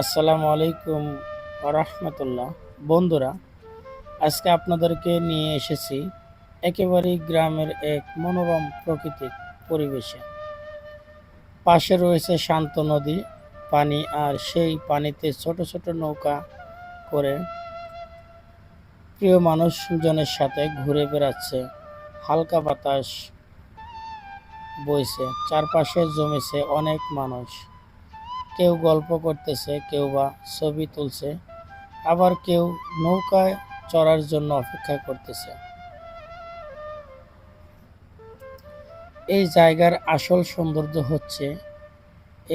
আসসালামু আলাইকুম রহমতুল্লাহ। বন্ধুরা, আজকে আপনাদেরকে নিয়ে এসেছি একেবারেই গ্রামের এক মনোরম প্রাকৃতিক পরিবেশে। পাশে রয়েছে শান্ত নদী পানি, আর সেই পানিতে ছোট ছোট নৌকা করে প্রিয় মানুষজনের সাথে ঘুরে বেড়াচ্ছে। হালকা বাতাস বইছে, চারপাশে জমেছে অনেক মানুষ। কেউ গল্প করতেছে, কেউ বা ছবি তুলছে, আবার কেউ নৌকায় চড়ার জন্য অপেক্ষা করতেছে। এই জায়গার আসল সৌন্দর্য হচ্ছে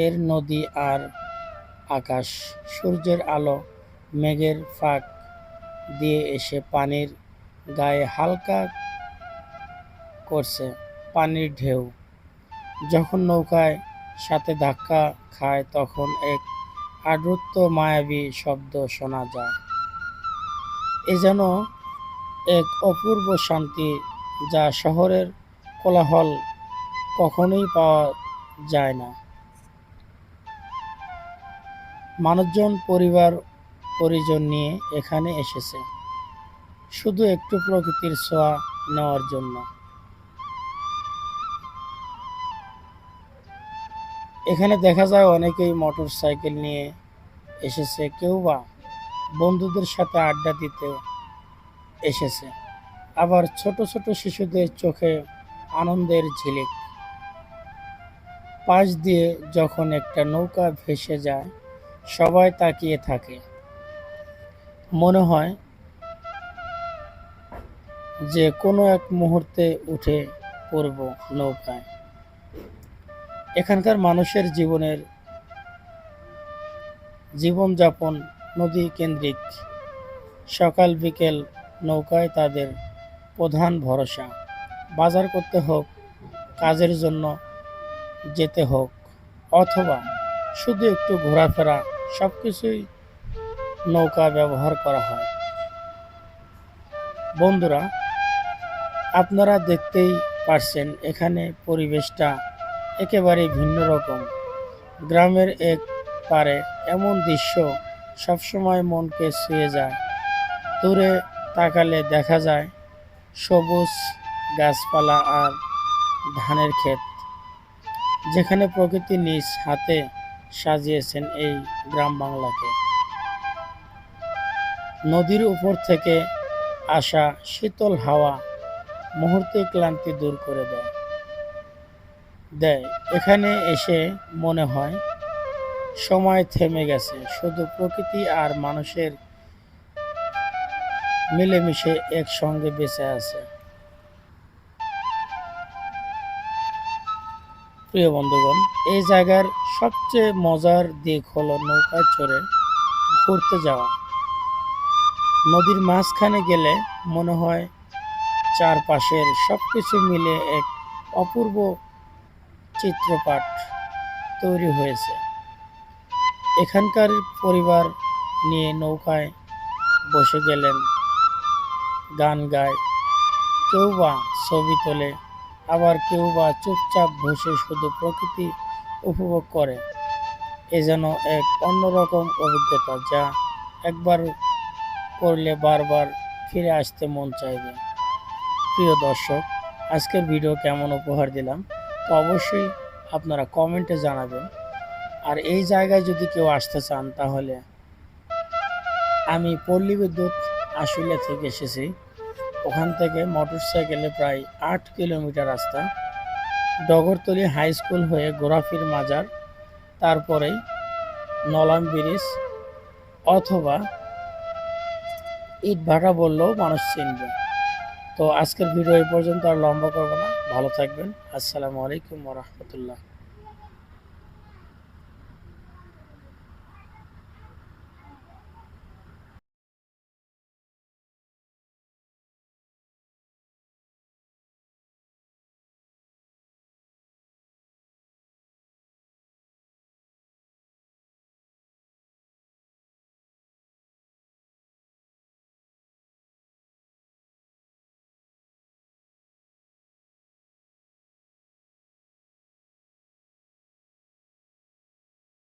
এর নদী আর আকাশ। সূর্যের আলো মেঘের ফাঁক দিয়ে এসে পানির গায়ে হালকা করছে পানির ঢেউ। যখন নৌকায় সাথে ধাক্কা খায় তখন এক আদ্রুত মায়াবী শব্দ শোনা যায়। এ যেন এক অপূর্ব শান্তি, যা শহরের কোলাহল কখনোই পাওয়া যায় না। মানুষজন পরিবার পরিজন নিয়ে এখানে এসেছে শুধু একটু প্রকৃতির ছোঁয়া নেওয়ার জন্য। এখানে দেখা যায় অনেকেই মোটর সাইকেল নিয়ে এসেছে, কেউ বা বন্ধুদের সাথে আড্ডা দিতে এসেছে। আবার ছোট ছোট শিশুদের চোখে আনন্দের ঝিলিক। পাশ দিয়ে যখন একটা নৌকা ভেসে যায়, সবাই তাকিয়ে থাকে। মনে হয় যে কোনো এক মুহূর্তে উঠে পড়ব নৌকায়। এখানকার মানুষের জীবনযাপন নদী কেন্দ্রিক। সকাল বিকেল নৌকায় তাদের প্রধান ভরসা। বাজার করতে হোক, কাজের জন্য যেতে হোক, অথবা শুধু একটু ঘোরাফেরা, সবকিছুই নৌকা ব্যবহার করা হয়। বন্ধুরা, আপনারা দেখতেই পারছেন এখানে পরিবেশটা একেবারে ভিন্ন রকম। গ্রামের এক পারে এমন দৃশ্য সবসময় মনকে ছুঁয়ে যায়। দূরে তাকালে দেখা যায় সবুজ গাছপালা আর ধানের ক্ষেত, যেখানে প্রকৃতি নিজ হাতে সাজিয়েছেন এই গ্রাম বাংলাকে। নদীর উপর থেকে আসা শীতল হাওয়া মুহূর্তে ক্লান্তি দূর করে দেয়। এখানে এসে মনে হয় সময় থেমে গেছে, শুধু প্রকৃতি আর মানুষের মিলেমিশে একসঙ্গে বেঁচে আছে। প্রিয় বন্ধুগণ, এই জায়গার সবচেয়ে মজার দিক হলো নৌকায় চড়ে ঘুরতে যাওয়া। নদীর মাঝখানে গেলে মনে হয় চারপাশের সবকিছু মিলে এক অপূর্ব চিত্রপাট তৈরি হয়েছে। এখানকার পরিবার নিয়ে নৌকায় বসে গেলেন, গান গায়, কেউ বা ছবি তোলে, আবার কেউ বা চুপচাপ বসে শুধু প্রকৃতি উপভোগ করে। এ যেন এক অন্যরকম অভিজ্ঞতা, যা একবার করলে বারবার ফিরে আসতে মন চাইবে। প্রিয় দর্শক, আজকের ভিডিও কেমন উপহার দিলাম তো অবশ্যই আপনারা কমেন্টে জানাবেন। আর এই জায়গায় যদি কেউ আসতে চান, তাহলে আমি পল্লী বিদ্যুৎ আশুলিয়া থেকে এসেছি। ওখান থেকে মোটর সাইকেলে প্রায় 8 কিলোমিটার রাস্তা, ডগরতলি হাই স্কুল হয়ে গোরাফির মাজার, তারপরেই নলাম ব্রিজ, অথবা ইটভাটা বললেও মানুষ চিনবে। তো আজকের ভিডিও এই পর্যন্ত, আর লম্বা করবো না। ভালো থাকবেন। আসসালামু আলাইকুম রহমতুল্লাহ।